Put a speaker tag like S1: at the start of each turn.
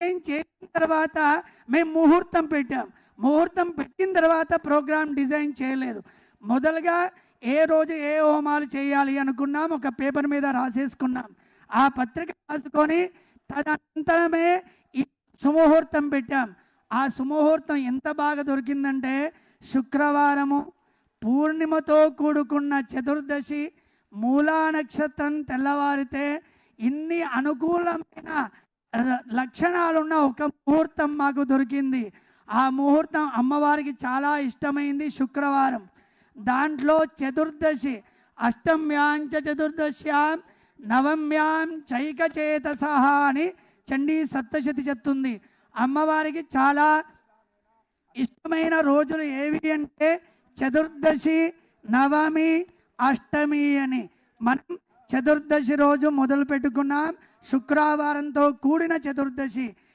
S1: Design చేసిన తర్వాత మేము ముహూర్తం పెట్టాం. ముహూర్తం పెట్టిన తర్వాత ప్రోగ్రామ్ డిజైన్ చేయలేదు. మొదలుగా ఏ రోజు ఏ హోమాలు చేయాలి అనుకున్నాం, ఒక పేపర్ మీద రాసేసుకున్నాం. ఆ పత్రిక రాసుకొని తదనంతరమే ఈ సుముహూర్తం పెట్టాం. ఆ సుముహూర్తం ఎంత బాగా దొరికిందంటే శుక్రవారము పూర్ణిమతో కూడుకున్న చతుర్దశి మూలా నక్షత్రం తెల్లవారితే ఇన్ని అనుకూలమైన లక్షణాలున్న ఒక ముహూర్తం మాకు దొరికింది. ఆ ముహూర్తం అమ్మవారికి చాలా ఇష్టమైంది. శుక్రవారం దాంట్లో చతుర్దశి అష్టమ్యాంచ చతుర్దశ్యాం నవమ్యాం చైకచేతసః అని చండీ సప్తశతి చెప్తుంది. అమ్మవారికి చాలా ఇష్టమైన రోజులు ఏవి అంటే చతుర్దశి, నవమి, అష్టమి అని. మనం చతుర్దశి రోజు మొదలు పెట్టుకున్నాం. శుక్రవారంతో కూడిన చతుర్దశి